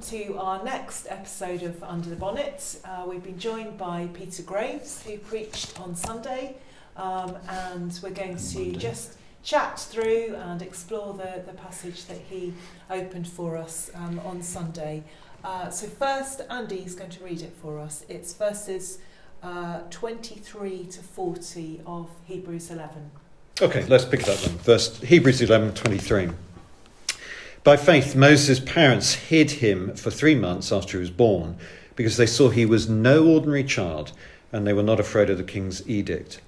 to our next episode of Under the Bonnet. We've been joined by Peter Graves, who preached on Sunday, and we're going to just chat through and explore the passage that he opened for us on Sunday. So first, Andy's going to read it for us. It's verses 23 to 40 of Hebrews 11. Okay, let's pick it up then. Hebrews 11:23. By faith, Moses' parents hid him for 3 months after he was born, because they saw he was no ordinary child, and they were not afraid of the king's edict.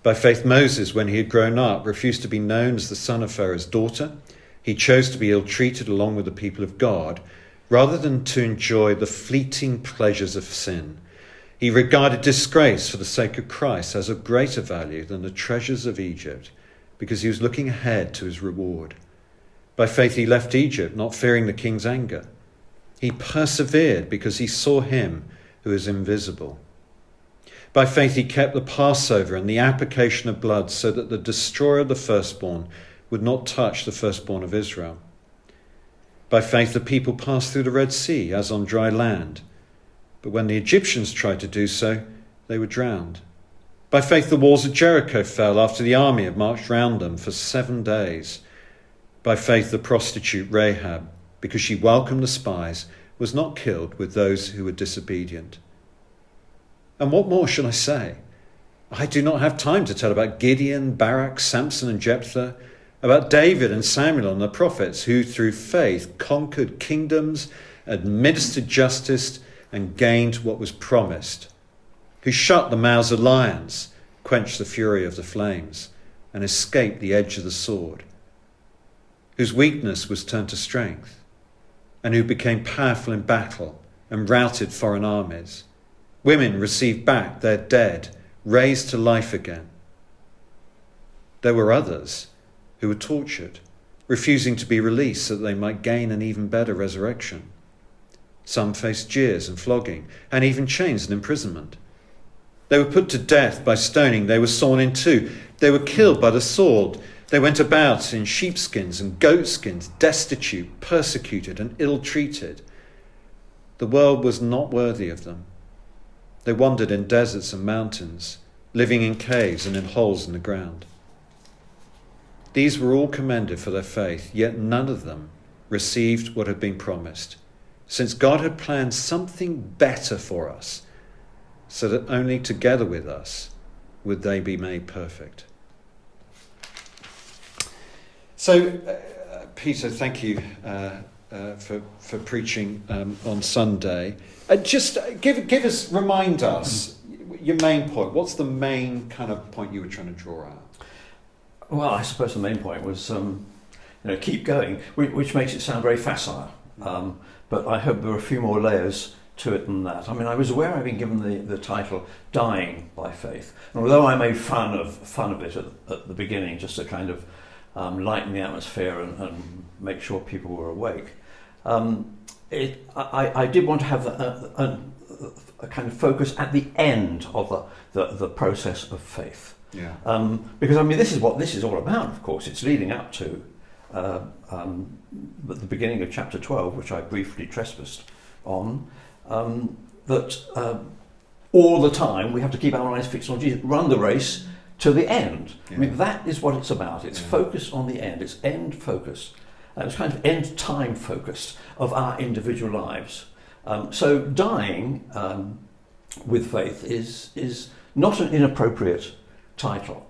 By faith, Moses, when he had grown up, refused to be known as the son of Pharaoh's daughter. He chose to be ill-treated along with the people of God, rather than to enjoy the fleeting pleasures of sin. He regarded disgrace for the sake of Christ as of greater value than the treasures of Egypt, because he was looking ahead to his reward. By faith he left Egypt, not fearing the king's anger. He persevered because he saw him who is invisible. By faith he kept the Passover and the application of blood, so that the destroyer of the firstborn would not touch the firstborn of Israel. By faith the people passed through the Red Sea as on dry land. But when the Egyptians tried to do so, they were drowned. By faith the walls of Jericho fell after the army had marched round them for 7 days. By faith the prostitute Rahab, because she welcomed the spies, was not killed with those who were disobedient. And what more shall I say? I do not have time to tell about Gideon, Barak, Samson and Jephthah, about David and Samuel and the prophets, who through faith conquered kingdoms, administered justice, and gained what was promised, who shut the mouths of lions, quenched the fury of the flames, and escaped the edge of the sword, whose weakness was turned to strength, and who became powerful in battle and routed foreign armies. Women received back their dead, raised to life again. There were others who were tortured, refusing to be released so that they might gain an even better resurrection. Some faced jeers and flogging, and even chains and imprisonment. They were put to death by stoning. They were sawn in two. They were killed by the sword. They went about in sheepskins and goatskins, destitute, persecuted, and ill-treated. The world was not worthy of them. They wandered in deserts and mountains, living in caves and in holes in the ground. These were all commended for their faith, yet none of them received what had been promised, since God had planned something better for us, so that only together with us would they be made perfect. So, Peter, thank you for preaching on Sunday. Just remind us your main point. What's the main kind of point you were trying to draw out? Well, I suppose the main point was, keep going, which makes it sound very facile. But I hope there are a few more layers to it than that. I mean, I was aware I'd been given the title "Dying by Faith," and although I made fun of it at the beginning, just to kind of lighten the atmosphere and make sure people were awake, I did want to have a kind of focus at the end of the process of faith. Yeah. Because I mean, this is what this is all about. Of course, it's leading up to the beginning of chapter 12, which I briefly trespassed on. That all the time we have to keep our eyes fixed on Jesus, run the race to the end. Yeah. I mean, that is what it's about. It's focus on the end. It's end focused. It's kind of end time focused of our individual lives. So dying with faith is not an inappropriate title.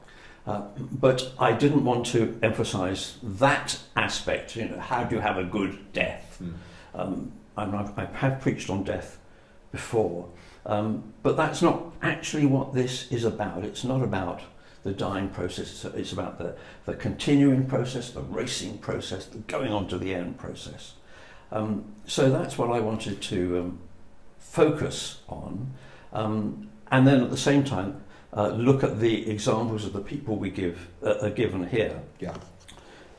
But I didn't want to emphasise that aspect. How do you have a good death? I have preached on death before, but that's not actually what this is about. It's not about the dying process. It's about the continuing process, the racing process, the going on to the end process. So that's what I wanted to focus on, and then at the same time look at the examples of the people we are given here. Yeah.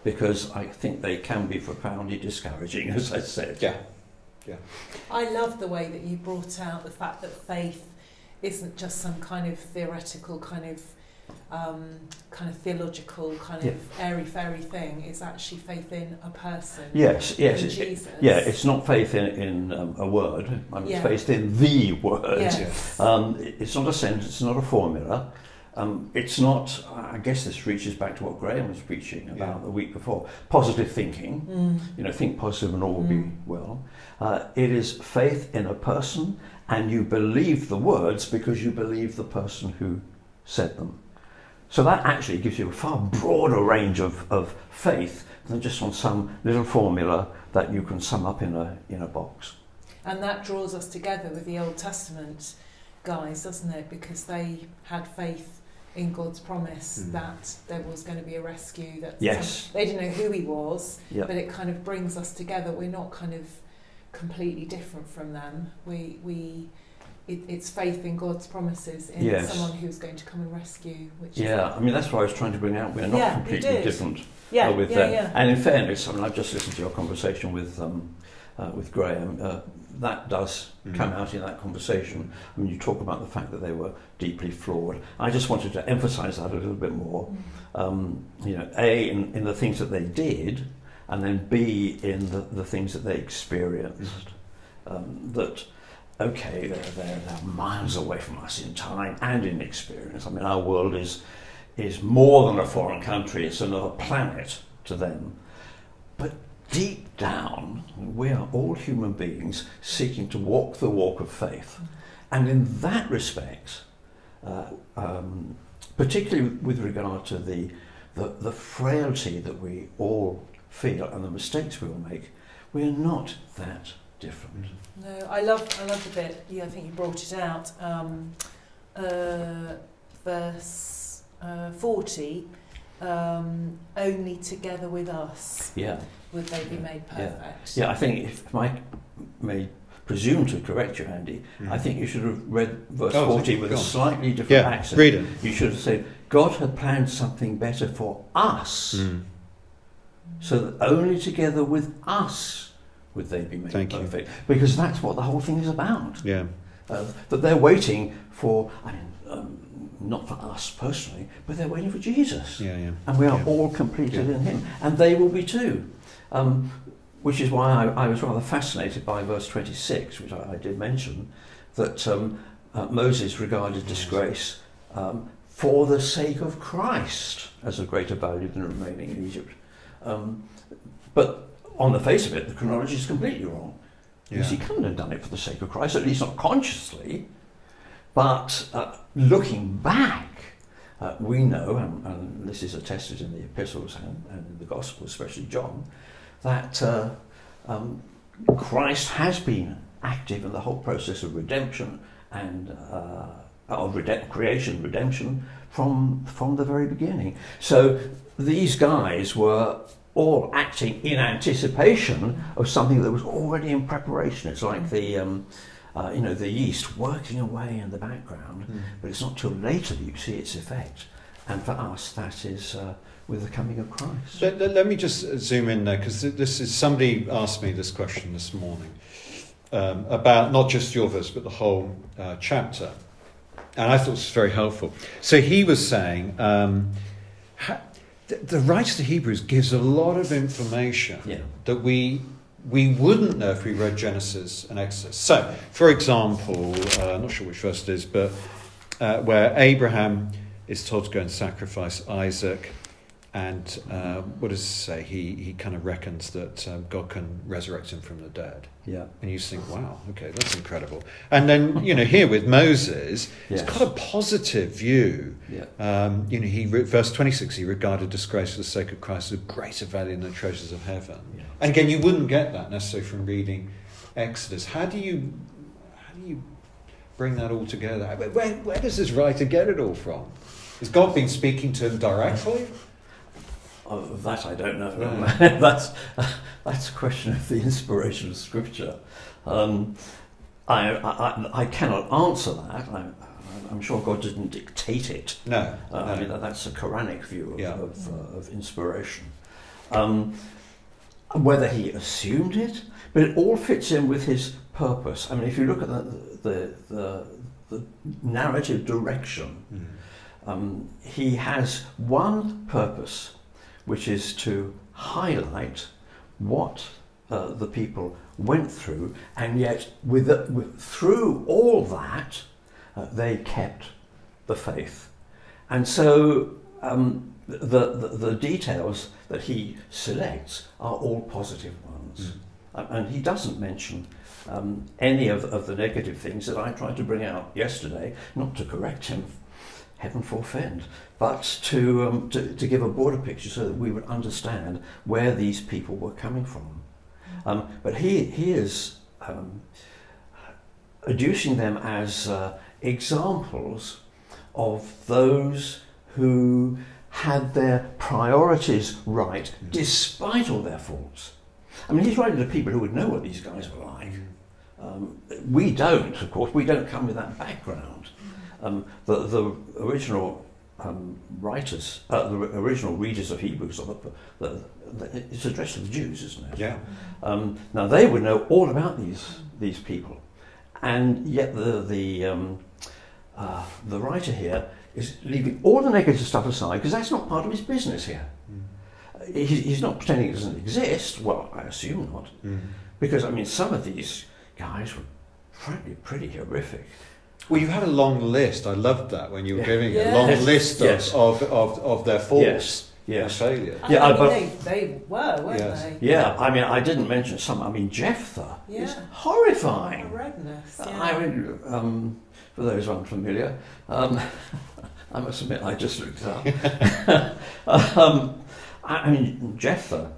Because I think they can be profoundly discouraging, as I said. Yeah. Yeah. I love the way that you brought out the fact that faith isn't just some kind of theoretical kind of kind of theological, kind of airy-fairy thing. It's actually faith in a person. Yes, in Jesus. It's not faith in a word. It's faith in the word. Yes. It's not a sentence. It's not a formula. It's not. I guess this reaches back to what Graham was preaching about the week before. Positive thinking. Think positive and all will be well. It is faith in a person, and you believe the words because you believe the person who said them. So that actually gives you a far broader range of faith than just on some little formula that you can sum up in a box. And that draws us together with the Old Testament guys, doesn't it? Because they had faith in God's promise that there was going to be a rescue. They didn't know who he was, but it kind of brings us together. We're not kind of completely different from them. It's faith in God's promises in someone who's going to come and rescue. That's what I was trying to bring out. We're not completely different with them. Yeah. And in fairness, I've just listened to your conversation with Graham. That does come out in that conversation. You talk about the fact that they were deeply flawed. I just wanted to emphasise that a little bit more. A, in the things that they did, and then B, in the things that they experienced. They're miles away from us in time and in experience. Our world is more than a foreign country, it's another planet to them. But deep down, we are all human beings seeking to walk the walk of faith. And in that respect, particularly with regard to the frailty that we all feel and the mistakes we all make, we are not that different. No, I love the bit. I think you brought it out. Verse 40. Only together with us. Would they be made perfect? I think if I may presume to correct you, Andy, I think you should have read verse 40 with a slightly different accent. Read it. You should have said, God had planned something better for us, so that only together with us would they be made perfect. Because that's what the whole thing is about. That they're waiting for, not for us personally, but they're waiting for Jesus. And we are all completed in him. And they will be too. Which is why I was rather fascinated by verse 26, which I did mention, that Moses regarded disgrace for the sake of Christ as of greater value than remaining in Egypt. But on the face of it, the chronology is completely wrong. Because he couldn't have done it for the sake of Christ, at least not consciously. But looking back, we know, and this is attested in the epistles and in the Gospels, especially John, that Christ has been active in the whole process of redemption and creation, redemption from the very beginning. So these guys were all acting in anticipation of something that was already in preparation. It's like the yeast working away in the background, but it's not till later that you see its effect. And for us, that is with the coming of Christ. Let me just zoom in there, because somebody asked me this question this morning about not just your verse, but the whole chapter. And I thought it was very helpful. So he was saying, the writer to Hebrews gives a lot of information that we wouldn't know if we read Genesis and Exodus. So, for example, I'm not sure which verse it is, but where Abraham is told to go and sacrifice Isaac, and what does it say? He kind of reckons that God can resurrect him from the dead. And you think, wow, okay, that's incredible. And then, here with Moses, he's got a positive view. Verse 26, he regarded disgrace for the sake of Christ as of greater value than the treasures of heaven. And again, you wouldn't get that necessarily from reading Exodus. How do you bring that all together? Where does this writer get it all from? Has God been speaking to him directly? That I don't know. No. That's a question of the inspiration of Scripture. I cannot answer that. I'm sure God didn't dictate it. No. I mean, that's a Quranic view of inspiration. Whether he assumed it, but it all fits in with his purpose. I mean, if you look at the narrative direction, he has one purpose, which is to highlight what the people went through, and yet through all that, they kept the faith. And so the details that he selects are all positive ones. And he doesn't mention any of the negative things that I tried to bring out yesterday, not to correct him, heaven forfend, but to give a broader picture so that we would understand where these people were coming from. But he is adducing them as examples of those who had their priorities right despite all their faults. I mean, he's writing to people who would know what these guys were like. We don't, of course, we don't come with that background. The original writers, the original readers of Hebrews, it's addressed to the Jews, isn't it? Yeah. Now they would know all about these people, and yet the writer here is leaving all the negative stuff aside because that's not part of his business here. He's not pretending it doesn't exist. Well, I assume not, because I mean some of these guys were frankly pretty horrific. Well, you had a long list. I loved that when you were giving Yes. a long list Yes. of their faults and failure. Yeah, I mean, but they were, weren't Yes. they? yeah, I mean, I didn't mention some. I mean, Jephthah is horrifying. Horrendous. I mean, for those unfamiliar, I must admit I just looked it up. I mean, Jephthah,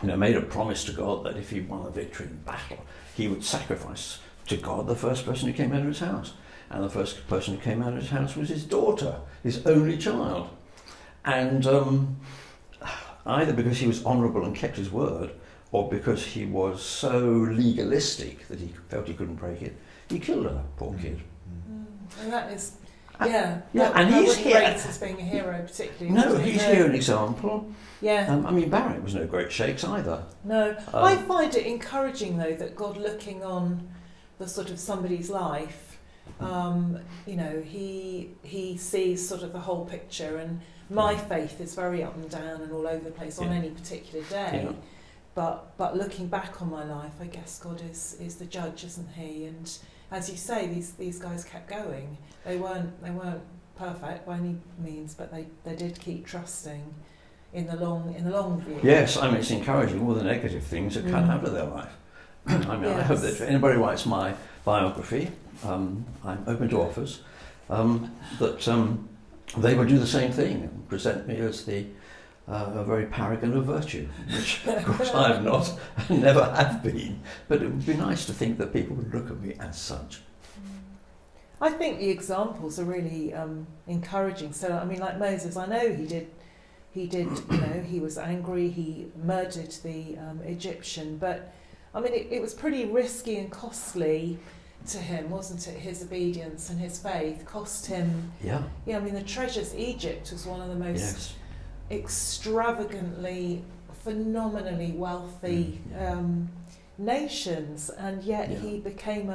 made a promise to God that if he won a victory in battle, he would sacrifice to God the first person who came out of his house. And the first person who came out of his house was his daughter, his only child. And either because he was honourable and kept his word, or because he was so legalistic that he felt he couldn't break it, he killed her, poor kid. And that is, and that he's wasn't here. rated as being a hero particularly. No, was it? he's here an example. Yeah. I mean, Barrett was no great shakes either. No, I find it encouraging though that God looking on the sort of somebody's life, he sees sort of the whole picture, and my faith is very up and down and all over the place on any particular day. Yeah. But looking back on my life, I guess God is the judge, isn't he? And as you say, these guys kept going. They weren't perfect by any means, but they did keep trusting in the long view. Yes, I mean, it's encouraging all the negative things that come out of their life. I mean, I hope that if anybody writes my biography, I'm open to offers, that they will do the same thing and present me as a very paragon of virtue, which of course I am not and never have been. But it would be nice to think that people would look at me as such. I think the examples are really encouraging. So, I mean, like Moses, I know he did, he was angry, he murdered the Egyptian, but I mean, it was pretty risky and costly to him, wasn't it? His obedience and his faith cost him. Yeah. Yeah, I mean, the treasures. Egypt was one of the most extravagantly, phenomenally wealthy nations, and yet he became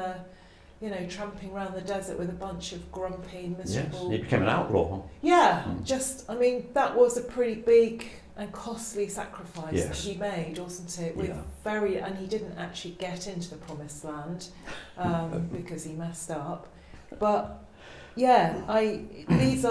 tramping around the desert with a bunch of grumpy, miserable... Yes, he became an outlaw. Yeah, I mean, that was a pretty big and costly sacrifice that he made, wasn't it? And he didn't actually get into the promised land because he messed up. But it is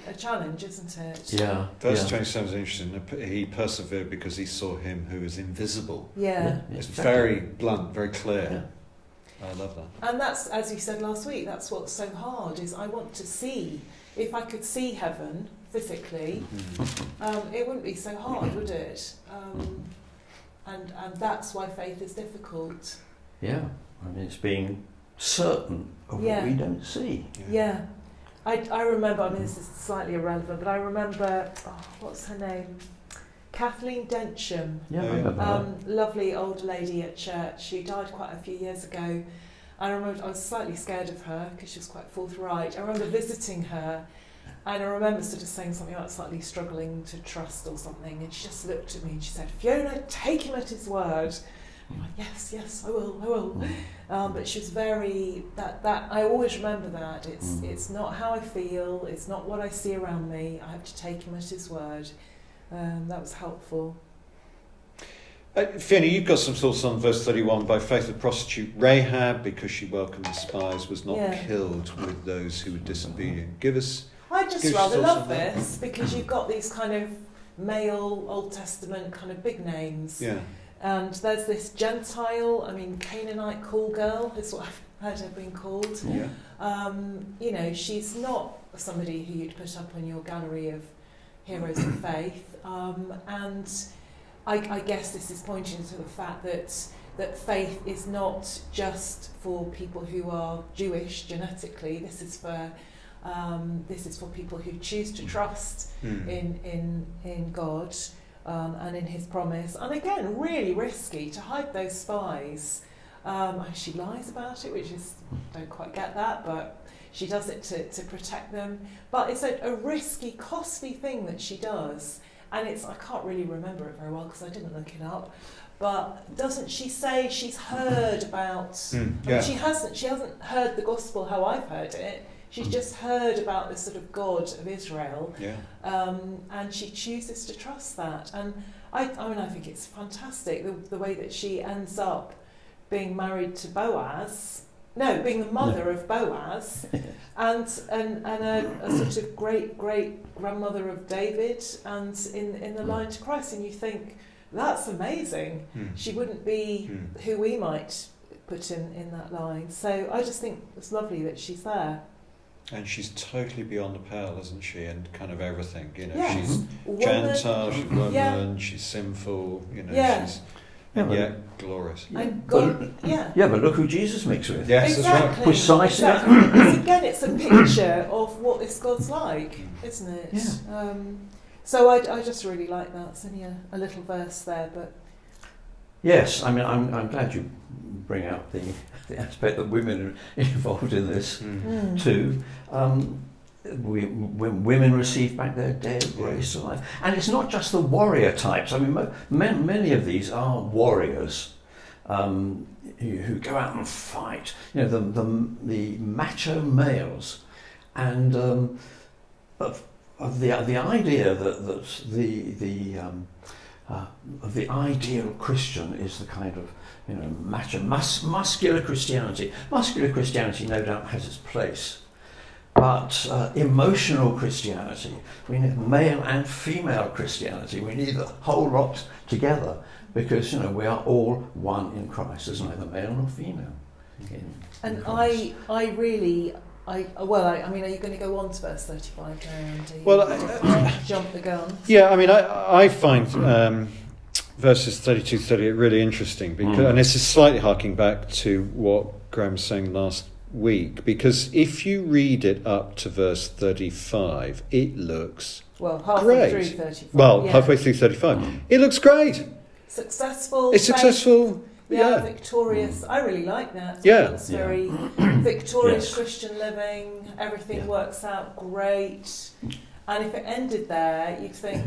a challenge, isn't it? Yeah. Verse 27 is interesting. He persevered because he saw him who is invisible. Yeah. It's very blunt, very clear. Yeah. I love that. And that's, as you said last week, that's what's so hard, is I want to see. If I could see heaven physically, it wouldn't be so hard, would it? And that's why faith is difficult. Yeah, I mean, it's being certain of what we don't see. Yeah. I remember, I mean, this is slightly irrelevant, but I remember, what's her name? Kathleen Densham. Yeah, I remember her. Lovely old lady at church. She died quite a few years ago. I remember I was slightly scared of her because she was quite forthright. I remember visiting her, and I remember sort of saying something about slightly struggling to trust or something, and she just looked at me and she said, "Fiona, take him at his word." I'm like, yes, I will. But she was very, that I always remember that. It's not how I feel, it's not what I see around me, I have to take him at his word. That was helpful. Fiona, you've got some thoughts on verse 31. By faith the prostitute Rahab, because she welcomed the spies, was not killed with those who were disobedient. I just rather love this, because you've got these kind of male Old Testament kind of big names. Yeah. And there's this Gentile, Canaanite call girl is what I've heard her being called. Yeah. She's not somebody who you'd put up on your gallery of heroes of faith. And I guess this is pointing to the fact that faith is not just for people who are Jewish genetically. This is for people who choose to trust in God. And in his promise, and again, really risky to hide those spies. She lies about it, which is, don't quite get that, but she does it to protect them. But it's a risky, costly thing that she does, and I can't really remember it very well because I didn't look it up. But doesn't she say she's heard about? She hasn't heard the gospel how I've heard it. She's just heard about the sort of God of Israel, and she chooses to trust that. And I think it's fantastic the way that she ends up being married to Boaz. No, being the mother of Boaz, and a sort of great grandmother of David, and in the line to Christ. And you think that's amazing. She wouldn't be who we might put in that line. So I just think it's lovely that she's there. And she's totally beyond the pale, isn't she? And kind of everything, Yes. She's Gentile, she's woman, she's sinful, she's glorious. And God, but look who Jesus makes with. Yes, exactly. that's right. Precisely. Because again, it's a picture of what this God's like, isn't it? Yeah. So I just really like that. It's only a little verse there, but yes, I'm glad you bring out the aspect that women are involved in this too. When women receive back their dead, raised to life, and it's not just the warrior types. Many of these are warriors who go out and fight. The macho males, and of the idea that the ideal Christian is the kind of macho, muscular Christianity. Muscular Christianity, no doubt, has its place, but emotional Christianity, we need male and female Christianity. We need the whole lot together, because we are all one in Christ. There's neither male nor female. And I really. Are you going to go on to verse 35 now, Andy? Well, jump the gun. Yeah, I find verses 32 to 38 really interesting, because, and this is slightly harking back to what Graham was saying last week, because if you read it up to verse 35, it looks halfway great. Through 35. Halfway through 35. It looks great. Successful. It's successful. Yeah, victorious. I really like that. Yeah. It's very victorious Yes. Christian living. Everything works out great. And if it ended there, you'd think,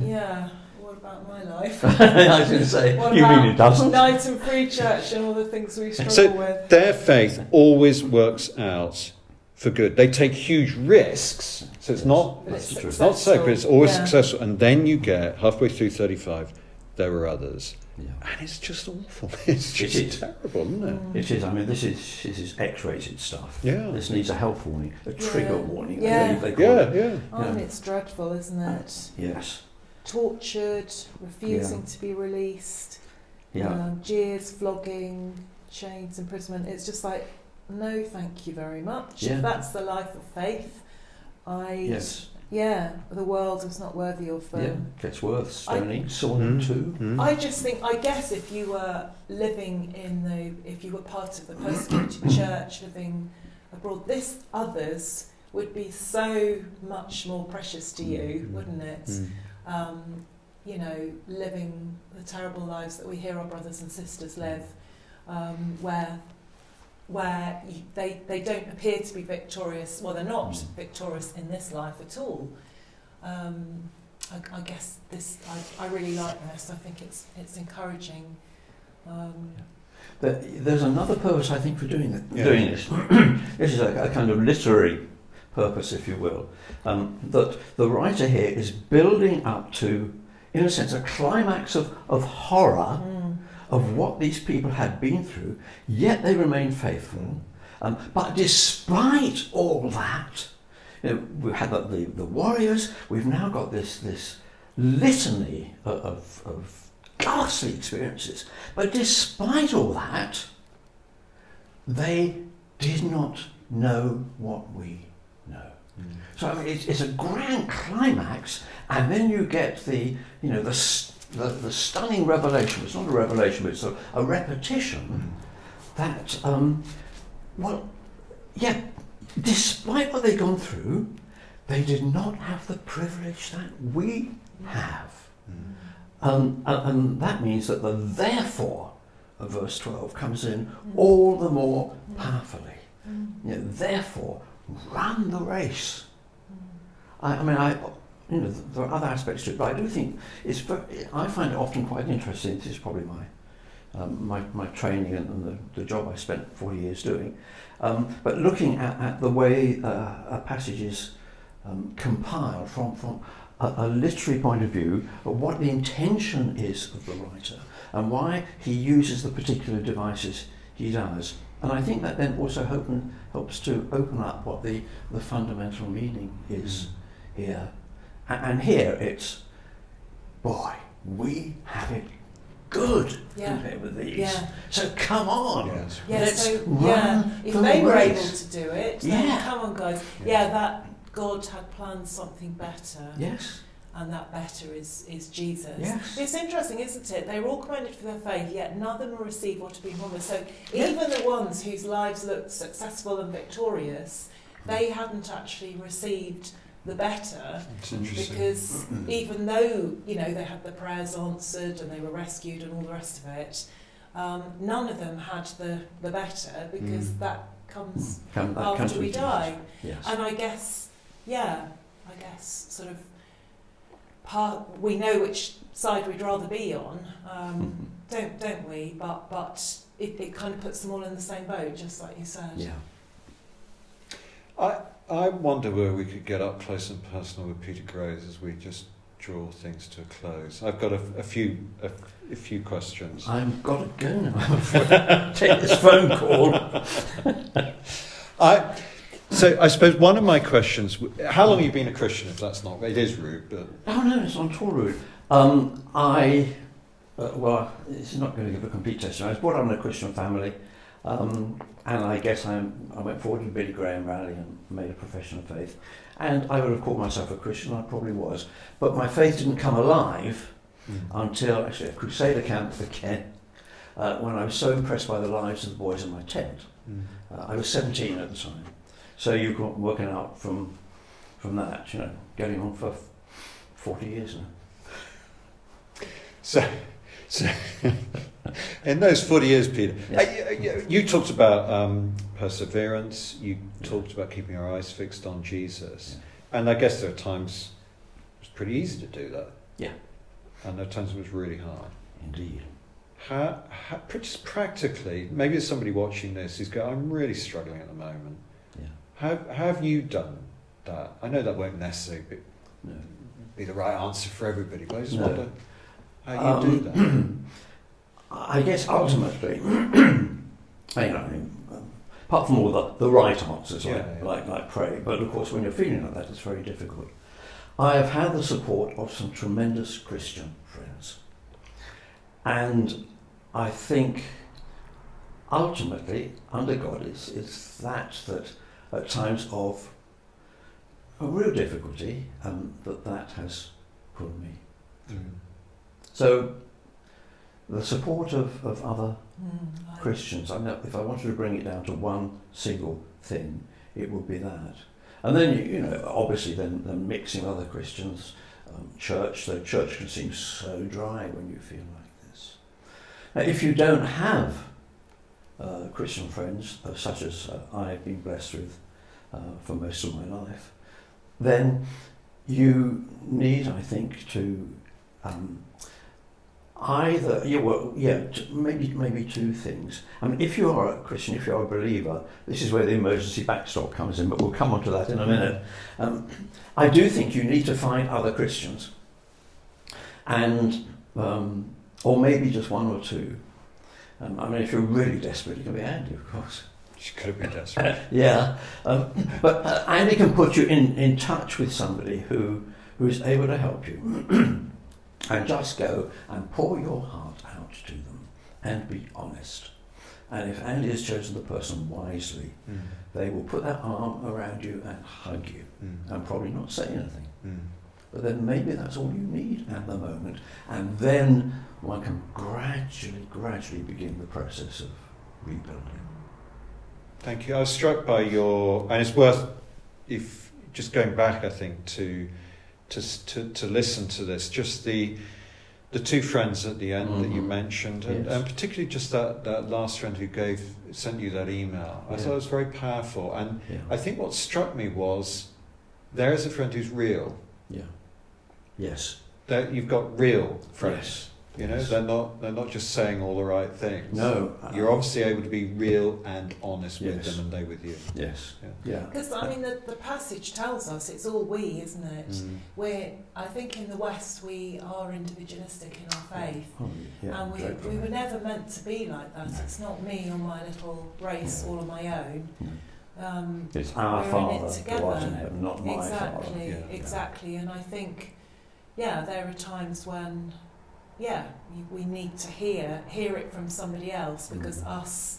what about my life? I was going to say, What you about mean it doesn't? Night and free church and all the things we struggle So with. their faith always works out for good. They take huge risks, so it's not But it's it's not so, but it's always Yeah. successful. And then you get halfway through 35, there are others. Yeah. And it's just awful. It's just is. terrible, isn't it? It is. This is X-rated stuff. Yeah. This needs a health warning, a trigger warning. Yeah. They call it. Yeah. It's dreadful, isn't it? Yes. Tortured, refusing to be released, jeers, flogging, chains, imprisonment. It's just like, no, thank you very much. Yeah. If that's the life of faith, Yes. the world is not worthy of them. Yeah. Gets worth stoning, sawn too. I just think, I guess if you were if you were part of the persecuted church living abroad, others would be so much more precious to you, wouldn't it? Living the terrible lives that we hear our brothers and sisters live, where they don't appear to be victorious. Well, they're not victorious in this life at all. I guess I really like this. I think it's encouraging. there's another purpose, I think, for doing Yeah. doing this. This is a kind of literary purpose, if you will, that the writer here is building up to, in a sense, a climax of horror of what these people had been through, yet they remained faithful. But despite all that, we've had the warriors, we've now got this litany of ghastly experiences. But despite all that, they did not know what we know. So I mean, it's a grand climax, and then you get the stunning revelation. It's not a revelation, but it's a repetition that, despite what they'd gone through, they did not have the privilege that we have. And that means that the therefore of verse 12 comes in all the more powerfully. Therefore, run the race. There are other aspects to it, but I do think I find it often quite interesting. This is probably my training and the job I spent 40 years doing. But looking at the way a passage is compiled from a literary point of view, what the intention is of the writer and why he uses the particular devices he does. And I think that then also helps to open up what the fundamental meaning is here. And here it's, boy, we have it good compared with these. Yeah. So come on, let's run if the they were race. able to do it, then come on, guys. That God had planned something better. Yes. And that better is Jesus. Yes. It's interesting, isn't it? They were all commended for their faith, yet none of them will receive what had been promised. So even the ones whose lives looked successful and victorious, they hadn't actually received the better, because even though they had the prayers answered and they were rescued and all the rest of it, none of them had the better, because that comes after we die. Yes. And I guess sort of we know which side we'd rather be on, don't we? But it kind of puts them all in the same boat, just like you said. Yeah. I wonder where we could get up close and personal with Peter Graves as we just draw things to a close. I've got a few questions. I've got to go now. I'm afraid. Take this phone call. So I suppose one of my questions: how long have you been a Christian? If that's not, it is rude, but No, it's not at all rude. This is not going to give a complete testimony. I was brought up in a Christian family. And I guess I went forward to the Billy Graham rally and made a profession of faith. And I would have called myself a Christian, I probably was. But my faith didn't come alive until actually a Crusader camp again, when I was so impressed by the lives of the boys in my tent. I was 17 at the time. So you're working out from that, getting on for 40 years now. So in those 40 years, Peter, you talked about perseverance, you talked about keeping our eyes fixed on Jesus, and I guess there are times it's pretty easy to do that. Yeah. And there are times it was really hard. Indeed. How just practically, maybe there's somebody watching this who's going, I'm really struggling at the moment. Yeah. How have you done that? I know that won't necessarily be the right answer for everybody, but I just wonder how you do that. I guess ultimately, apart from all the right answers, like pray, but of course when you're feeling like that, it's very difficult. I have had the support of some tremendous Christian friends, and I think ultimately, under God, it's that at times of a real difficulty, that has pulled me through. So the support of other Christians, if I wanted to bring it down to one single thing, it would be that. And then, obviously then mixing other Christians, church, the church can seem so dry when you feel like this. Now, if you don't have Christian friends, such as I've been blessed with for most of my life, then you need, I think, to maybe two things. I mean, if you are a Christian, if you are a believer, this is where the emergency backstop comes in, but we'll come on to that in a minute. I do think you need to find other Christians, and or maybe just one or two. I mean, if you're really desperate, you can be Andy, of course. She could have been desperate. Yeah, but Andy can put you in touch with somebody who is able to help you. And just go and pour your heart out to them and be honest. And if Andy has chosen the person wisely, they will put their arm around you and hug you and probably not say anything. But then maybe that's all you need at the moment. And then one can gradually begin the process of rebuilding. Thank you. I was struck by and it's worth, if just going back, I think, to listen to this, just the two friends at the end that you mentioned, and particularly just that last friend who sent you that email. I thought it was very powerful, and I think what struck me was there is a friend who's real. Yeah. Yes. That you've got real friends. Yes. You know, they're not just saying all the right things. No. You're obviously able to be real and honest with them, and they with you. Yes. Yeah. Because I mean, the passage tells us it's all we, isn't it? I think in the West we are individualistic in our faith, and we were never meant to be like that. It's not me on my little race all on my own. It's our Father who art in heaven, not my Father. Exactly. And I think, there are times when. We need to hear it from somebody else, because us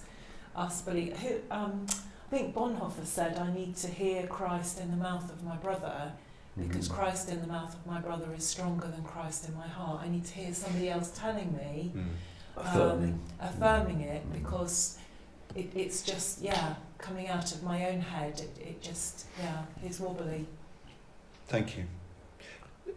believe. I think Bonhoeffer said, "I need to hear Christ in the mouth of my brother, because Christ in the mouth of my brother is stronger than Christ in my heart." I need to hear somebody else telling me, affirming it, because it's just coming out of my own head. It just is wobbly. Thank you.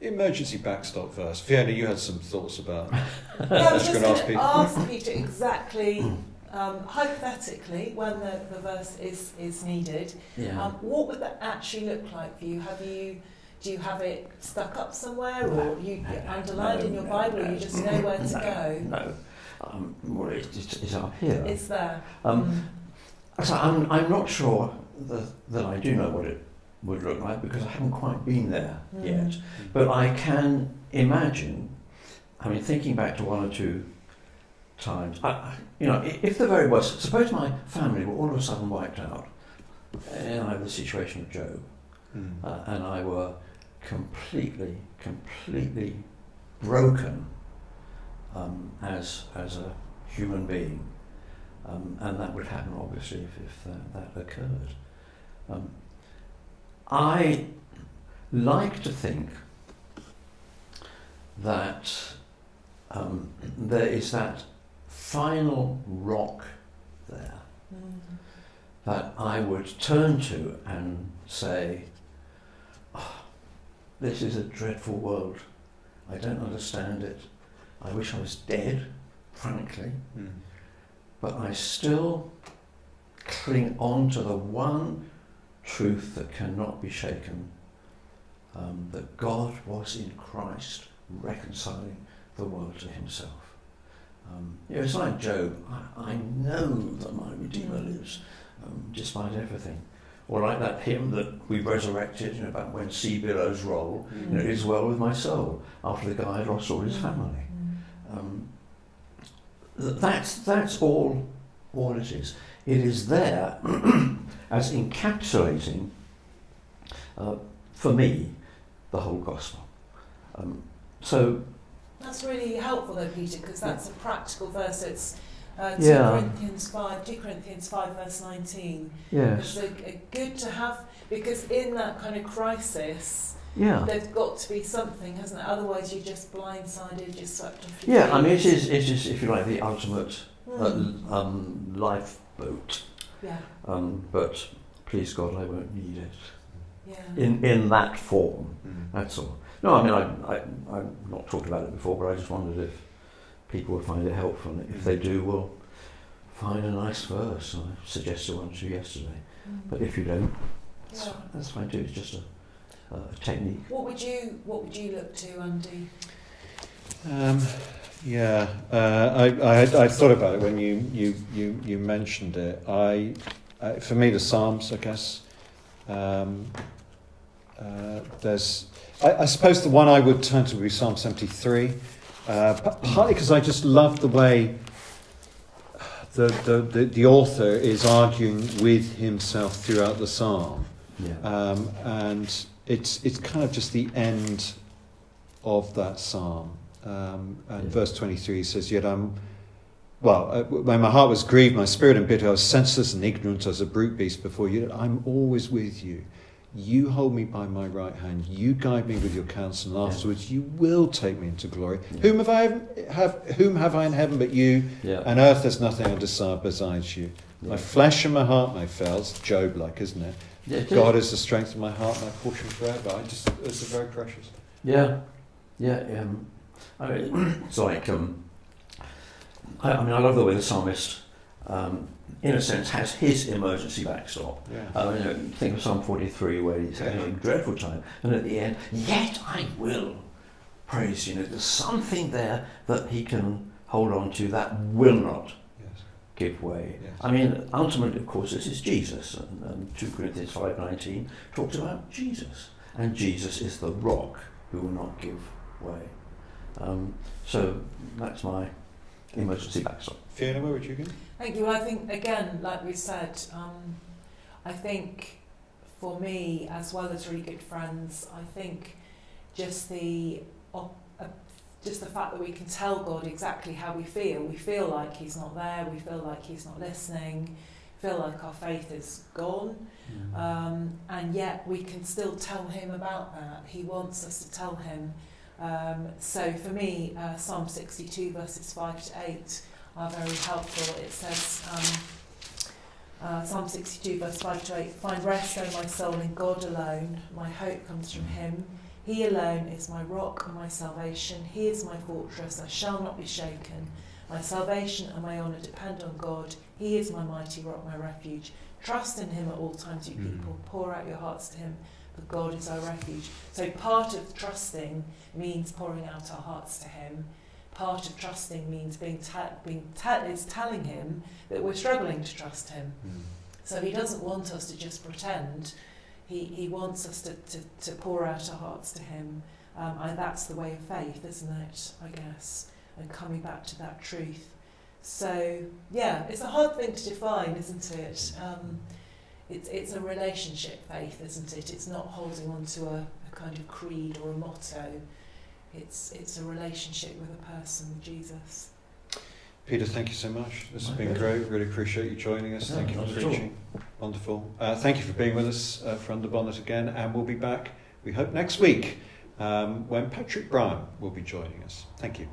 Emergency backstop verse. Fiona, you had some thoughts about. I was just going to ask Peter exactly, hypothetically, when the verse is needed. What would that actually look like for you? Do you have it stuck up somewhere, or you underlined in your Bible, or you just know where to go? No. Well, it's up here. It's there. So I'm not sure that I do know what it would look like, because I haven't quite been there yet. But I can imagine, I mean, thinking back to one or two times, if the very worst, suppose my family were all of a sudden wiped out, and I had the situation of Job, and I were completely broken as a human being, and that would happen obviously if that occurred. I like to think that there is that final rock there that I would turn to and say, this is a dreadful world. I don't understand it. I wish I was dead, frankly. But I still cling on to the one truth that cannot be shaken, that God was in Christ reconciling the world to himself. It's like Job. I know that my Redeemer lives, despite everything. Or like that hymn that we resurrected, about when sea billows roll, it is well with my soul, after the guy had lost all his family. That's all it is. It is there as encapsulating, for me, the whole gospel. So that's really helpful though, Peter, because that's a practical verse. It's 2 Corinthians 5 verse 19. Yes. It's good to have, because in that kind of crisis, there's got to be something, hasn't it? Otherwise you're just blindsided, just swept off your feet. I mean it is, if you like, the ultimate lifeboat. But please God, I won't need it. In that form. That's all. No, I mean I've not talked about it before, but I just wondered if people would find it helpful, and if they do, we'll find a nice verse. I suggested one to you yesterday, but if you don't, that's fine too. It's just a technique. What would you look to, Andy? Yeah, I thought about it when you mentioned it. For me, the Psalms, I guess. I suppose the one I would turn to would be Psalm 73, partly because I just love the way the author is arguing with himself throughout the psalm, and it's kind of just the end of that psalm. And verse 23 says, "Yet when my heart was grieved, my spirit embittered, I was senseless and ignorant as a brute beast before you. I'm always with you. You hold me by my right hand. You guide me with your counsel, and afterwards you will take me into glory. Yeah. Whom have I in heaven but you? Yeah. And earth has nothing I desire besides you. Yeah. My flesh and my heart may fail." It's Job-like, isn't it? Yeah, God is the strength of my heart, my portion forever. It's very precious. Yeah. I mean, it's like I love the way the psalmist, in a sense, has his emergency backstop. Yeah. Think of Psalm 43, where he's having a dreadful time, and at the end, "Yet I will praise you." There's something there that he can hold on to that will not give way. Yes. I mean, ultimately, of course, this is Jesus, and 2 Corinthians 5:19 talks about Jesus, and Jesus is the rock who will not give way. So that's my emergency backstop. Fiona, where would you go? Thank you. I think, again, like we said, I think for me, as well as really good friends, I think just the fact that we can tell God exactly how we feel. We feel like he's not there, we feel like he's not listening, feel like our faith is gone, and yet we can still tell him about that. He wants us to tell him. So for me, Psalm 62 verses 5 to 8 are very helpful. It says, Psalm 62 verse 5 to 8, "Find rest, O my soul, in God alone. My hope comes from him. He alone is my rock and my salvation. He is my fortress, I shall not be shaken. My salvation and my honour depend on God. He is my mighty rock, my refuge. Trust in him at all times, you people. Pour out your hearts to him, for God is our refuge." So part of trusting means pouring out our hearts to him. Part of trusting means telling him that we're struggling to trust him. So he doesn't want us to just pretend. He wants us to pour out our hearts to him. And that's the way of faith, isn't it, I guess, and coming back to that truth. So, yeah, it's a hard thing to define, isn't it? It's a relationship faith, isn't it? It's not holding on to a kind of creed or a motto. It's a relationship with a person, with Jesus. Peter, thank you so much. This has been great. Really appreciate you joining us. Thank you for preaching. Wonderful. Thank you for being with us for Under Bonnet again, and we'll be back, we hope, next week when Patrick Bryan will be joining us. Thank you.